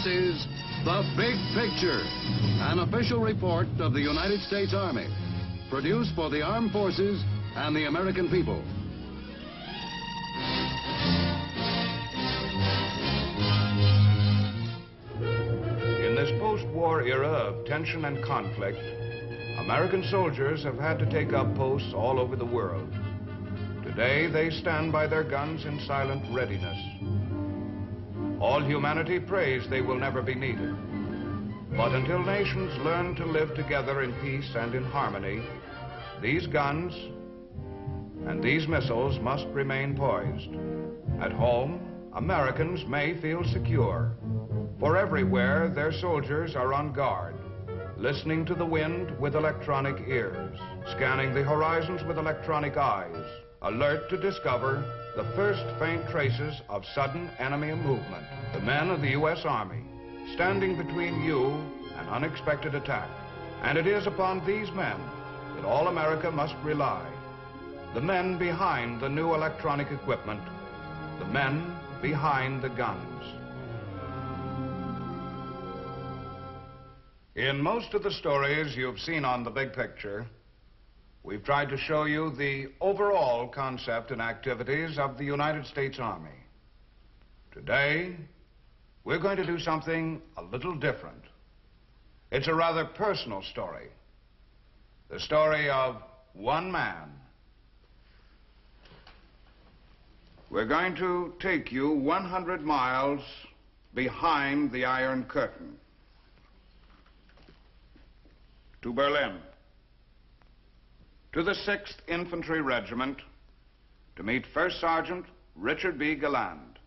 This is The Big Picture, an official report of the United States Army, produced for the armed forces and the American people. In this post-war era of tension and conflict, American soldiers have had to take up posts all over the world. Today, they stand by their guns in silent readiness. All humanity prays they will never be needed. But until nations learn to live together in peace and in harmony, these guns and these missiles must remain poised. At home, Americans may feel secure, for everywhere their soldiers are on guard, listening to the wind with electronic ears, scanning the horizons with electronic eyes, alert to discover the first faint traces of sudden enemy movement. The men of the U.S. Army, standing between you and unexpected attack. And it is upon these men that all America must rely. The men behind the new electronic equipment, the men behind the guns. In most of the stories you've seen on The Big Picture, we've tried to show you the overall concept and activities of the United States Army. Today, we're going to do something a little different. It's a rather personal story. The story of one man. We're going to take you 100 miles behind the Iron Curtain to Berlin, to the 6th Infantry Regiment, to meet First Sergeant Richard B. Galland,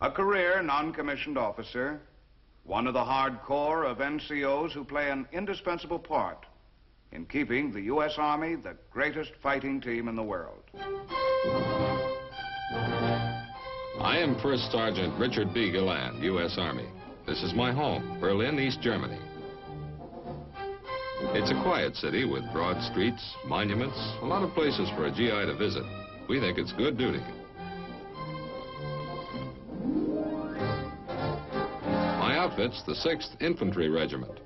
a career non-commissioned officer, one of the hardcore of NCOs who play an indispensable part in keeping the U.S. Army the greatest fighting team in the world. I am First Sergeant Richard B. Galland, U.S. Army. This is my home, Berlin, East Germany. It's a quiet city with broad streets, monuments, a lot of places for a GI to visit. We think it's good duty. My outfit's the 6th Infantry Regiment.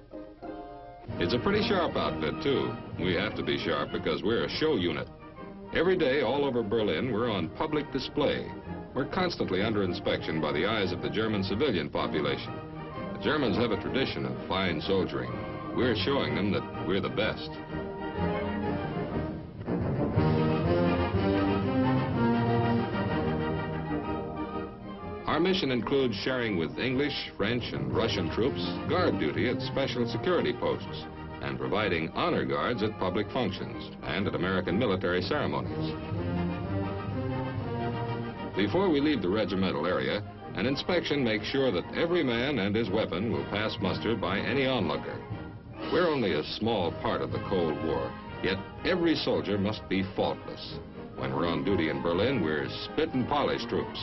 It's a pretty sharp outfit, too. We have to be sharp because we're a show unit. Every day, all over Berlin, we're on public display. We're constantly under inspection by the eyes of the German civilian population. The Germans have a tradition of fine soldiering. We're showing them that we're the best. Our mission includes sharing with English, French, and Russian troops guard duty at special security posts and providing honor guards at public functions and at American military ceremonies. Before we leave the regimental area, an inspection makes sure that every man and his weapon will pass muster by any onlooker. We're only a small part of the Cold War, yet every soldier must be faultless. When we're on duty in Berlin, we're spit and polish troops.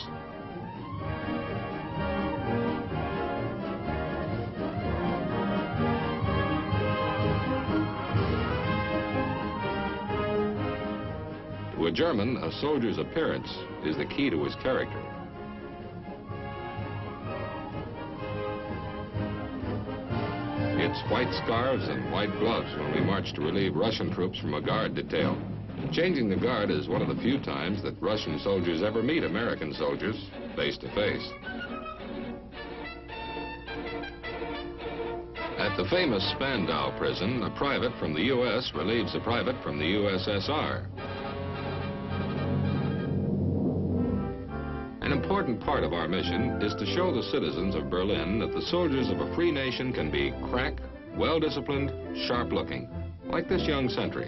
To a German, a soldier's appearance is the key to his character. It's white scarves and white gloves when we march to relieve Russian troops from a guard detail. Changing the guard is one of the few times that Russian soldiers ever meet American soldiers face to face. At the famous Spandau prison, a private from the U.S. relieves a private from the USSR. An important part of our mission is to show the citizens of Berlin that the soldiers of a free nation can be crack, well-disciplined, sharp-looking, like this young sentry.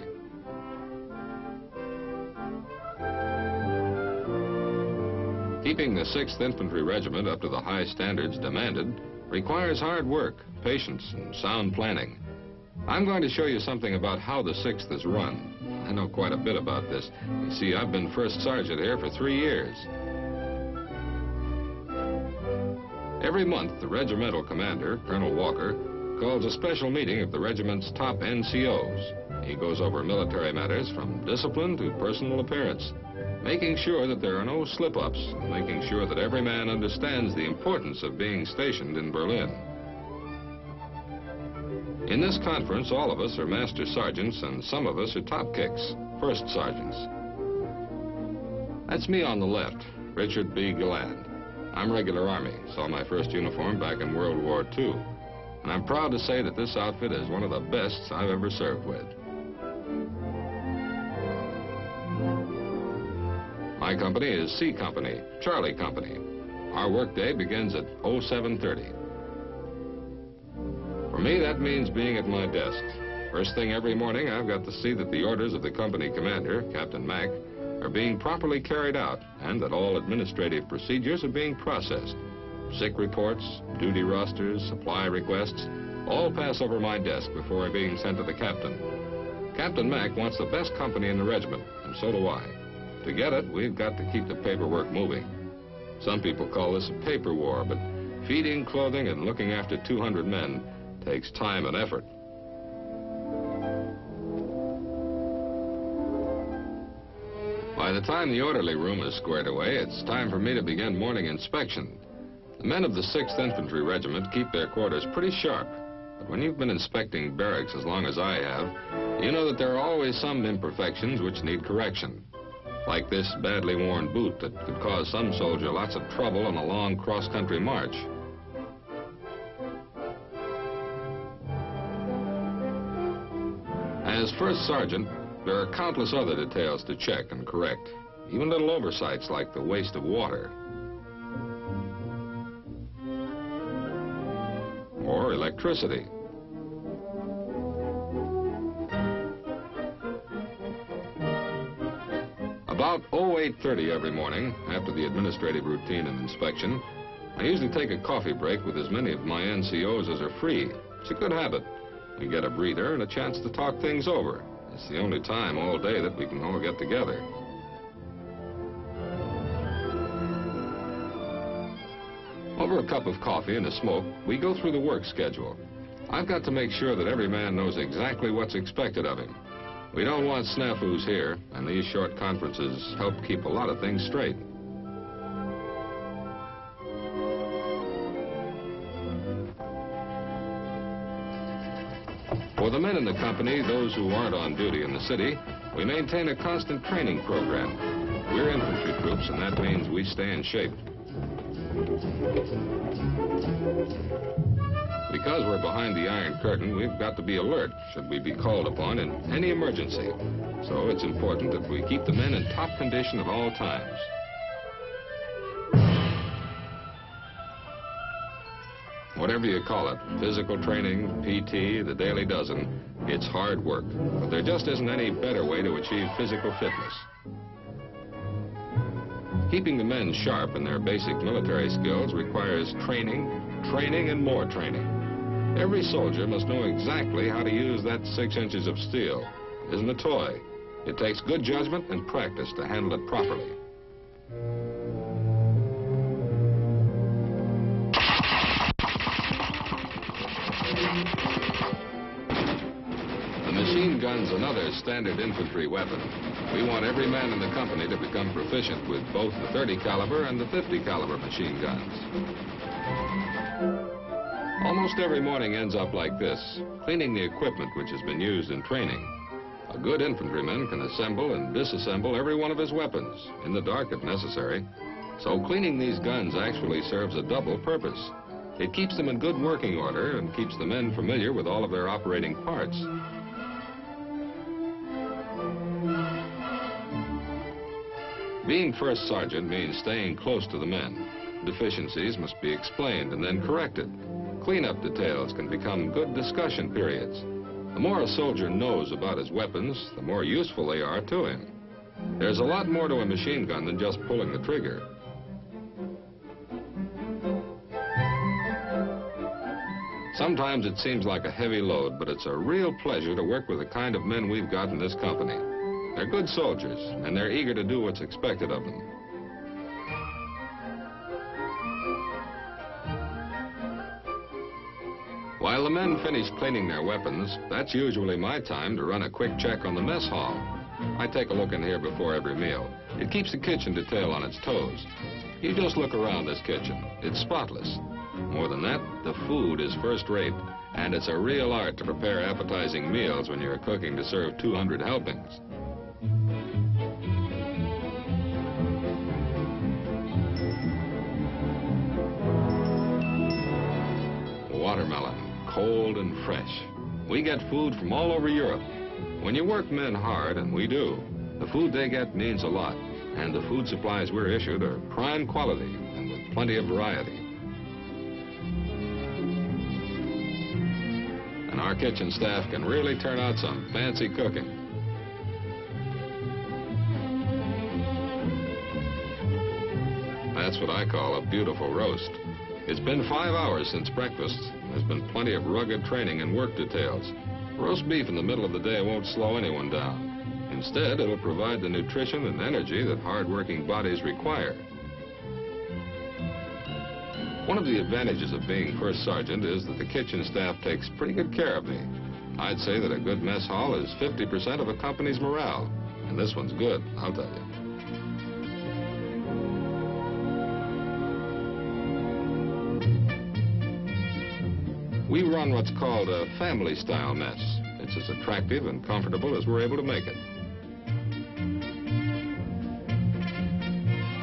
Keeping the 6th Infantry Regiment up to the high standards demanded requires hard work, patience, and sound planning. I'm going to show you something about how the 6th is run. I know quite a bit about this. You see, I've been First Sergeant here for 3 years. Every month, the regimental commander, Colonel Walker, calls a special meeting of the regiment's top NCOs. He goes over military matters from discipline to personal appearance. making sure that there are no slip-ups, and making sure that every man understands the importance of being stationed in Berlin. In this conference, all of us are master sergeants, and some of us are top kicks, first sergeants. That's me on the left, Richard B. Galland. I'm regular Army, saw my first uniform back in World War II, and I'm proud to say that this outfit is one of the best I've ever served with. My company is C Company, Charlie Company. Our workday begins at 07:30. For me, that means being at my desk. First thing every morning, I've got to see that the orders of the company commander, Captain Mack, are being properly carried out and that all administrative procedures are being processed. Sick reports, duty rosters, supply requests, all pass over my desk before being sent to the captain. Captain Mack wants the best company in the regiment, and so do I. To get it, we've got to keep the paperwork moving. Some people call this a paper war, but feeding, clothing, and looking after 200 men takes time and effort. By the time the orderly room is squared away, it's time for me to begin morning inspection. The men of the 6th Infantry Regiment keep their quarters pretty sharp, but when you've been inspecting barracks as long as I have, you know that there are always some imperfections which need correction. Like this badly worn boot that could cause some soldier lots of trouble on a long cross-country march. As first sergeant, there are countless other details to check and correct, even little oversights like the waste of water or electricity. About 08:30 every morning, after the administrative routine and inspection, I usually take a coffee break with as many of my NCOs as are free. It's a good habit. We get a breather and a chance to talk things over. It's the only time all day that we can all get together. Over a cup of coffee and a smoke, we go through the work schedule. I've got to make sure that every man knows exactly what's expected of him. We don't want snafus here, and these short conferences help keep a lot of things straight. For the men in the company, those who aren't on duty in the city, we maintain a constant training program. We're infantry troops, and that means we stay in shape. Because we're behind the Iron Curtain, we've got to be alert should we be called upon in any emergency. So it's important that we keep the men in top condition at all times. Whatever you call it, physical training, PT, the daily dozen, it's hard work. But there just isn't any better way to achieve physical fitness. Keeping the men sharp in their basic military skills requires training, and more training. Every soldier must know exactly how to use that 6 inches of steel. It isn't a toy. It takes good judgment and practice to handle it properly. The machine gun's another standard infantry weapon. We want every man in the company to become proficient with both the 30 caliber and the 50 caliber machine guns. Almost every morning ends up like this, cleaning the equipment which has been used in training. A good infantryman can assemble and disassemble every one of his weapons, in the dark if necessary. So cleaning these guns actually serves a double purpose. It keeps them in good working order and keeps the men familiar with all of their operating parts. Being first sergeant means staying close to the men. Deficiencies must be explained and then corrected. Cleanup details can become good discussion periods. The more a soldier knows about his weapons, the more useful they are to him. There's a lot more to a machine gun than just pulling the trigger. Sometimes it seems like a heavy load, but it's a real pleasure to work with the kind of men we've got in this company. They're good soldiers, and they're eager to do what's expected of them. While the men finish cleaning their weapons, that's usually my time to run a quick check on the mess hall. I take a look in here before every meal. It keeps the kitchen detail on its toes. You just look around this kitchen. It's spotless. More than that, the food is first-rate, and it's a real art to prepare appetizing meals when you're cooking to serve 200 helpings. Watermelon, cold and fresh. We get food from all over Europe. When you work men hard, and we do, the food they get means a lot, and the food supplies we're issued are prime quality and with plenty of variety. And our kitchen staff can really turn out some fancy cooking. That's what I call a beautiful roast. It's been 5 hours since breakfast. There's been plenty of rugged training and work details. Roast beef in the middle of the day won't slow anyone down. Instead, it'll provide the nutrition and energy that hard-working bodies require. One of the advantages of being first sergeant is that the kitchen staff takes pretty good care of me. I'd say that a good mess hall is 50% of a company's morale. And this one's good, I'll tell you. We run what's called a family-style mess. It's as attractive and comfortable as we're able to make it.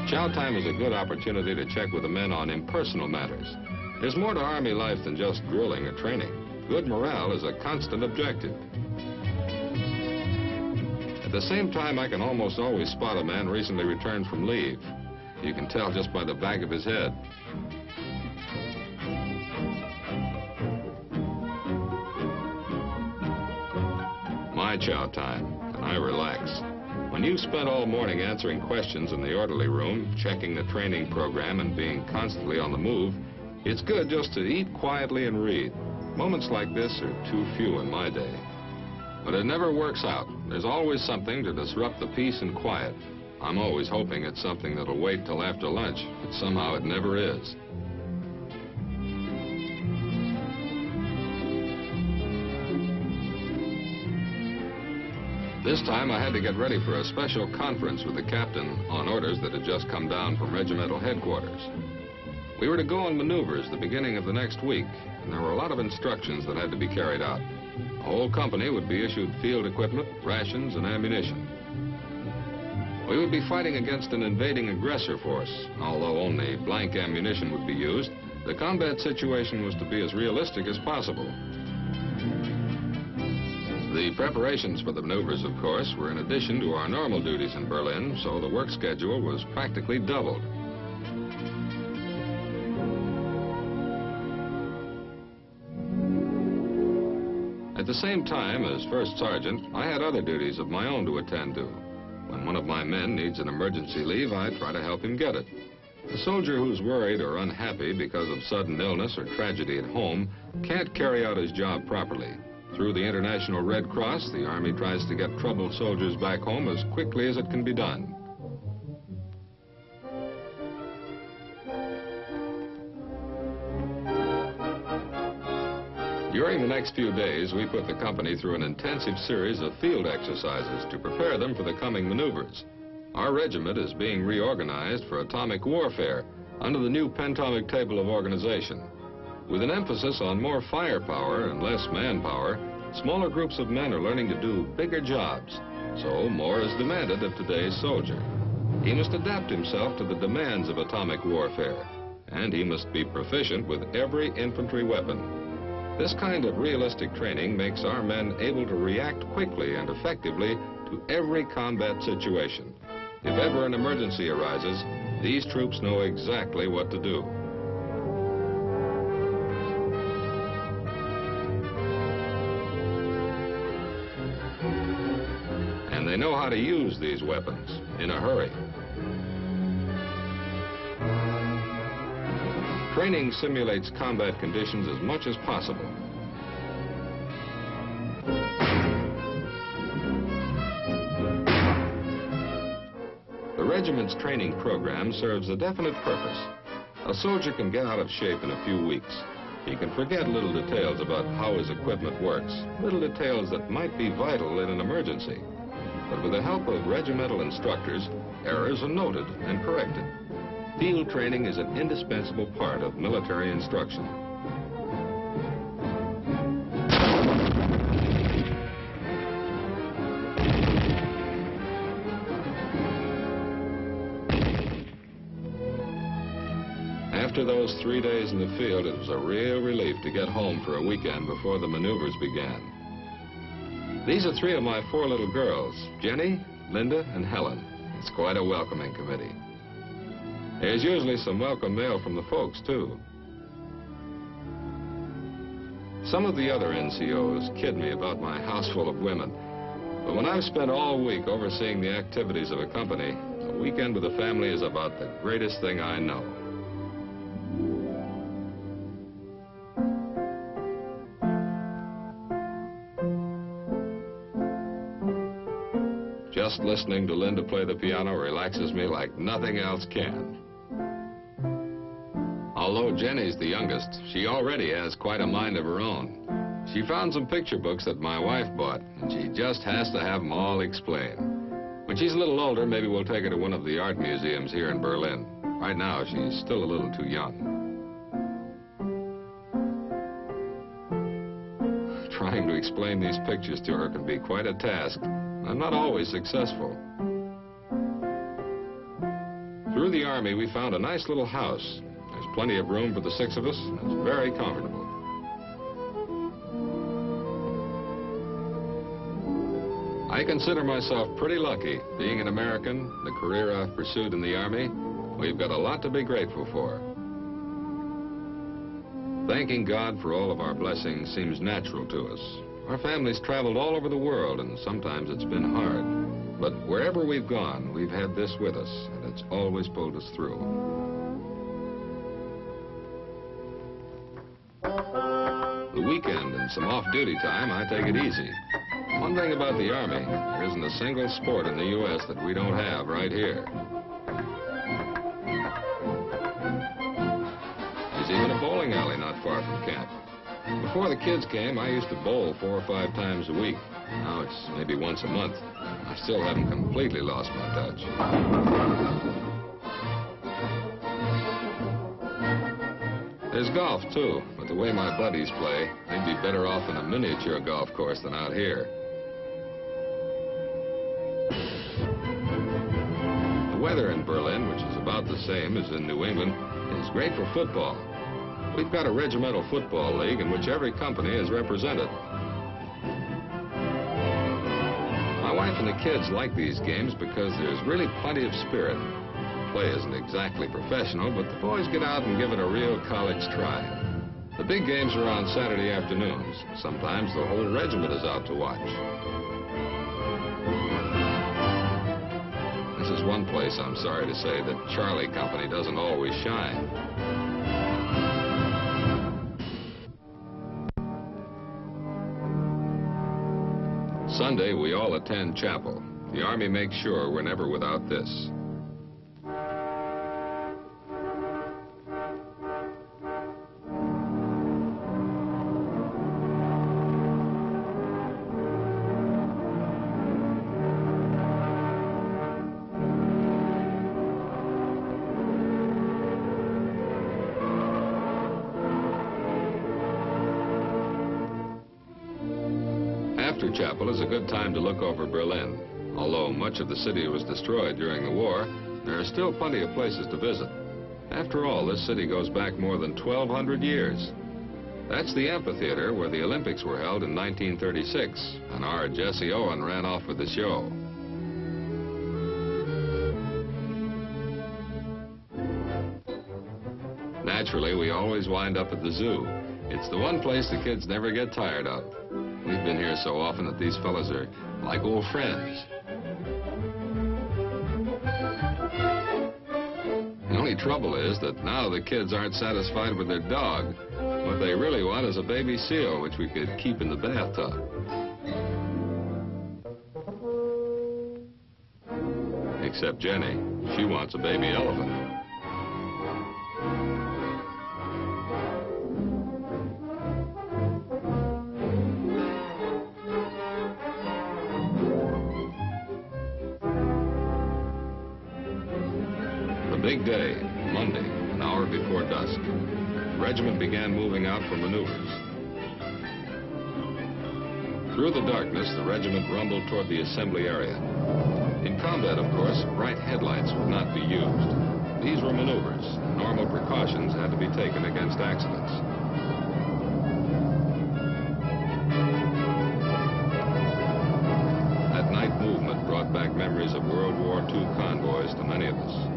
Chow time is a good opportunity to check with the men on impersonal matters. There's more to Army life than just drilling or training. Good morale is a constant objective. At the same time, I can almost always spot a man recently returned from leave. You can tell just by the back of his head. My chow time, and I relax. When you've spent all morning answering questions in the orderly room, checking the training program, and being constantly on the move, it's good just to eat quietly and read. Moments like this are too few in my day. But it never works out. There's always something to disrupt the peace and quiet. I'm always hoping it's something that'll wait till after lunch, but somehow it never is. This time I had to get ready for a special conference with the captain on orders that had just come down from regimental headquarters. We were to go on maneuvers the beginning of the next week, and there were a lot of instructions that had to be carried out. The whole company would be issued field equipment, rations, and ammunition. We would be fighting against an invading aggressor force. Although only blank ammunition would be used, the combat situation was to be as realistic as possible. The preparations for the maneuvers, of course, were in addition to our normal duties in Berlin, so the work schedule was practically doubled. At the same time, as first sergeant, I had other duties of my own to attend to. When one of my men needs an emergency leave, I try to help him get it. A soldier who's worried or unhappy because of sudden illness or tragedy at home can't carry out his job properly. Through the International Red Cross, the Army tries to get troubled soldiers back home as quickly as it can be done. During the next few days, we put the company through an intensive series of field exercises to prepare them for the coming maneuvers. Our regiment is being reorganized for atomic warfare under the new Pentomic Table of Organization. With an emphasis on more firepower and less manpower, smaller groups of men are learning to do bigger jobs. So more is demanded of today's soldier. He must adapt himself to the demands of atomic warfare, and he must be proficient with every infantry weapon. This kind of realistic training makes our men able to react quickly and effectively to every combat situation. If ever an emergency arises, these troops know exactly what to do. And they know how to use these weapons in a hurry. Training simulates combat conditions as much as possible. The regiment's training program serves a definite purpose. A soldier can get out of shape in a few weeks. He can forget little details about how his equipment works, little details that might be vital in an emergency. but with the help of regimental instructors, errors are noted and corrected. Field training is an indispensable part of military instruction. After those 3 days in the field, it was a real relief to get home for a weekend before the maneuvers began. These are 3 of my 4 little girls, Jenny, Linda, and Helen. It's quite a welcoming committee. There's usually some welcome mail from the folks, too. Some of the other NCOs kid me about my house full of women, but when I've spent all week overseeing the activities of a company, a weekend with the family is about the greatest thing I know. Just listening to Linda play the piano relaxes me like nothing else can. Although Jenny's the youngest, she already has quite a mind of her own. She found some picture books that my wife bought, and she just has to have them all explained. When she's a little older, maybe we'll take her to one of the art museums here in Berlin. Right now, she's still a little too young. Trying to explain these pictures to her can be quite a task. I'm not always successful. Through the Army, we found a nice little house. There's plenty of room for the 6 of us, and it's very comfortable. I consider myself pretty lucky. Being an American, the career I've pursued in the Army, we've got a lot to be grateful for. Thanking God for all of our blessings seems natural to us. Our family's traveled all over the world, and sometimes it's been hard. But wherever we've gone, we've had this with us, and it's always pulled us through. The weekend and some off-duty time, I take it easy. One thing about the Army, there isn't a single sport in the U.S. that we don't have right here. There's even a bowling alley not far from camp. Before the kids came, I used to bowl 4 or 5 times a week. Now it's maybe once a month. I still haven't completely lost my touch. There's golf, too, but the way my buddies play, they'd be better off in a miniature golf course than out here. The weather in Berlin, which is about the same as in New England, is great for football. We've got a regimental football league in which every company is represented. My wife and the kids like these games because there's really plenty of spirit. The play isn't exactly professional, but the boys get out and give it a real college try. The big games are on Saturday afternoons. Sometimes the whole regiment is out to watch. This is one place, I'm sorry to say, that Charlie Company doesn't always shine. Sunday, we all attend chapel. The Army makes sure we're never without this. After chapel is a good time to look over Berlin. Although much of the city was destroyed during the war, there are still plenty of places to visit. After all, this city goes back more than 1,200 years. That's the amphitheater where the Olympics were held in 1936, and our Jesse Owen ran off with the show. Naturally, we always wind up at the zoo. It's the one place the kids never get tired of. We've been here so often that these fellas are like old friends. The only trouble is that now the kids aren't satisfied with their dog. What they really want is a baby seal, which we could keep in the bathtub. Except Jenny. She wants a baby elephant. Big day, Monday, an hour before dusk. The regiment began moving out for maneuvers. Through the darkness, the regiment rumbled toward the assembly area. In combat, of course, bright headlights would not be used. These were maneuvers. Normal precautions had to be taken against accidents. That night movement brought back memories of World War II convoys to many of us.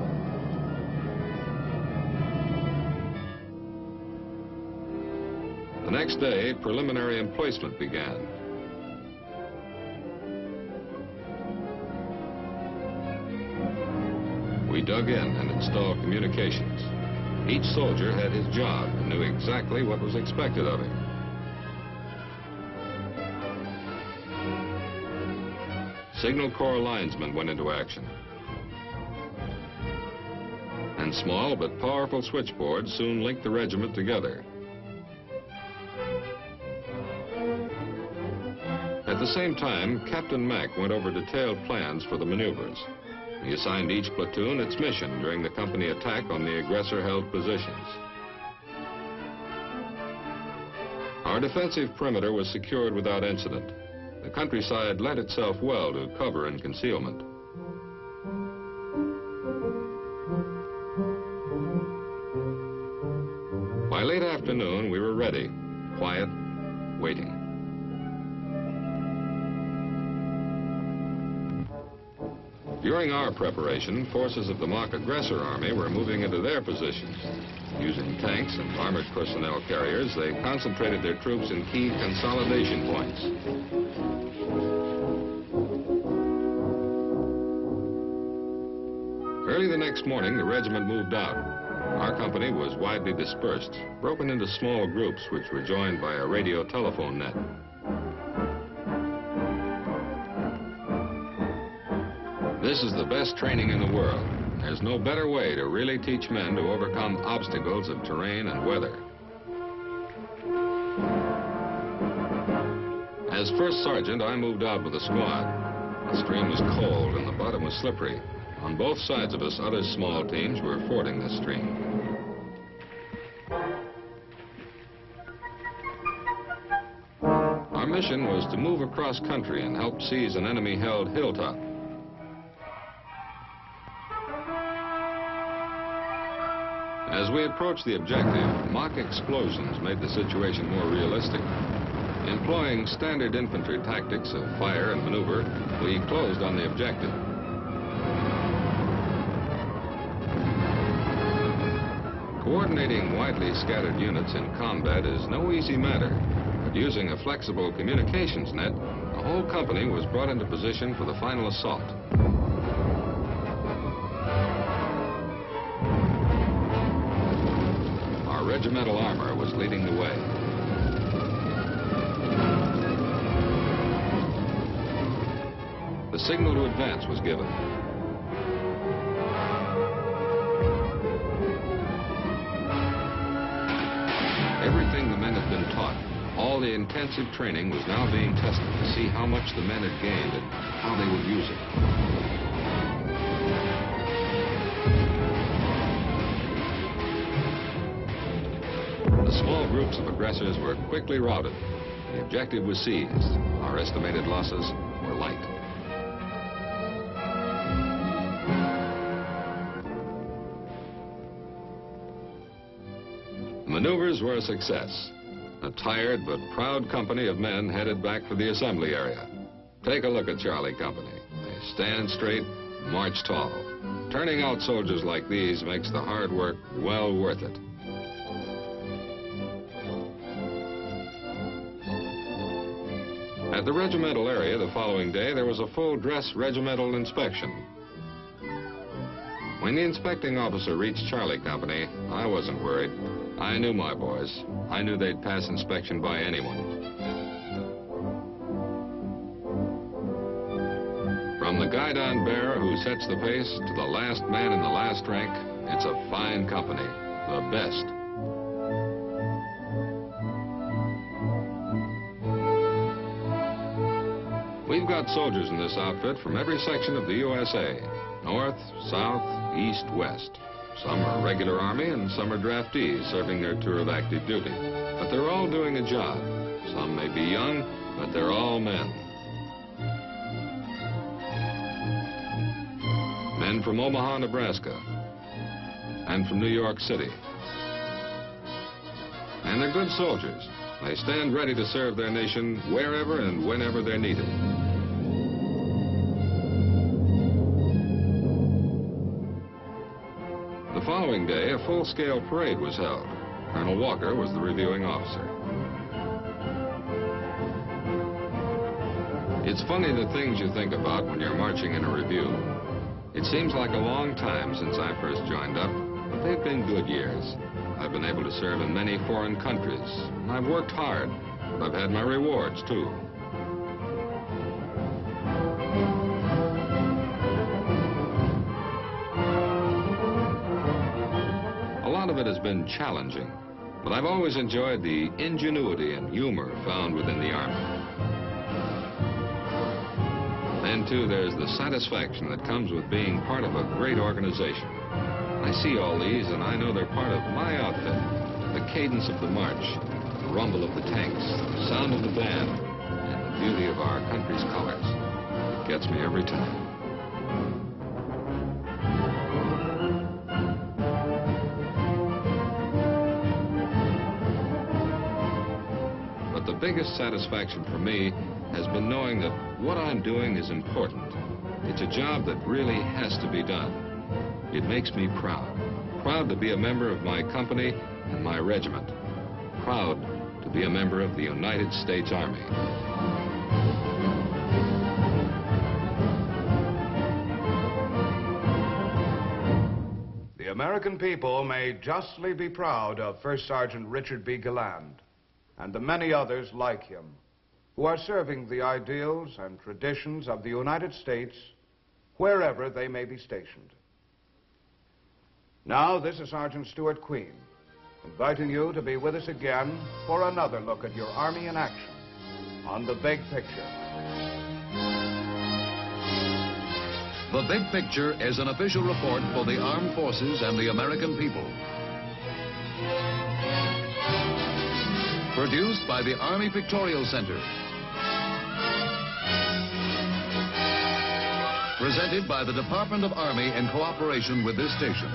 The next day, preliminary emplacement began. We dug in and installed communications. Each soldier had his job and knew exactly what was expected of him. Signal Corps linesmen went into action. And small but powerful switchboards soon linked the regiment together. At the same time, Captain Mack went over detailed plans for the maneuvers. He assigned each platoon its mission during the company attack on the aggressor-held positions. Our defensive perimeter was secured without incident. The countryside lent itself well to cover and concealment. By late afternoon, we were ready, quiet, waiting. During our preparation, forces of the mock aggressor army were moving into their positions. Using tanks and armored personnel carriers, they concentrated their troops in key consolidation points. Early the next morning, the regiment moved out. Our company was widely dispersed, broken into small groups which were joined by a radio telephone net. This is the best training in the world. There's no better way to really teach men to overcome obstacles of terrain and weather. As first sergeant, I moved out with the squad. The stream was cold and the bottom was slippery. On both sides of us, other small teams were fording the stream. Our mission was to move across country and help seize an enemy-held hilltop. As we approached the objective, mock explosions made the situation more realistic. Employing standard infantry tactics of fire and maneuver, we closed on the objective. Coordinating widely scattered units in combat is no easy matter, but using a flexible communications net, the whole company was brought into position for the final assault. Our regimental armor was leading the way. The signal to advance was given. Everything the men had been taught, all the intensive training was now being tested to see how much the men had gained and how they would use it. The small groups of aggressors were quickly routed. The objective was seized. Our estimated losses were light. Maneuvers were a success. A tired but proud company of men headed back for the assembly area. Take a look at Charlie Company. They stand straight, march tall. Turning out soldiers like these makes the hard work well worth it. At the regimental area the following day, there was a full-dress regimental inspection. When the inspecting officer reached Charlie Company, I wasn't worried. I knew my boys. I knew they'd pass inspection by anyone. From the guidon bearer who sets the pace to the last man in the last rank, it's a fine company, the best. We've got soldiers in this outfit from every section of the USA, north, south, east, west. Some are regular Army and some are draftees serving their tour of active duty. But they're all doing a job. Some may be young, but they're all men. Men from Omaha, Nebraska, and from New York City. And they're good soldiers. They stand ready to serve their nation wherever and whenever they're needed. The following day, a full-scale parade was held. Colonel Walker was the reviewing officer. It's funny the things you think about when you're marching in a review. It seems like a long time since I first joined up, but they've been good years. I've been able to serve in many foreign countries, and I've worked hard, but I've had my rewards, too. A lot of it has been challenging, but I've always enjoyed the ingenuity and humor found within the Army. Then, too, there's the satisfaction that comes with being part of a great organization. I see all these, and I know they're part of my outfit. The cadence of the march, the rumble of the tanks, the sound of the band, and the beauty of our country's colors. It gets me every time. But the biggest satisfaction for me has been knowing that what I'm doing is important. It's a job that really has to be done. It makes me proud. Proud to be a member of my company and my regiment. Proud to be a member of the United States Army. The American people may justly be proud of First Sergeant Richard B. Galland and the many others like him who are serving the ideals and traditions of the United States wherever they may be stationed. Now, this is Sergeant Stuart Queen, inviting you to be with us again for another look at your Army in action on The Big Picture. The Big Picture is an official report for the armed forces and the American people. Produced by the Army Pictorial Center. Presented by the Department of Army in cooperation with this station.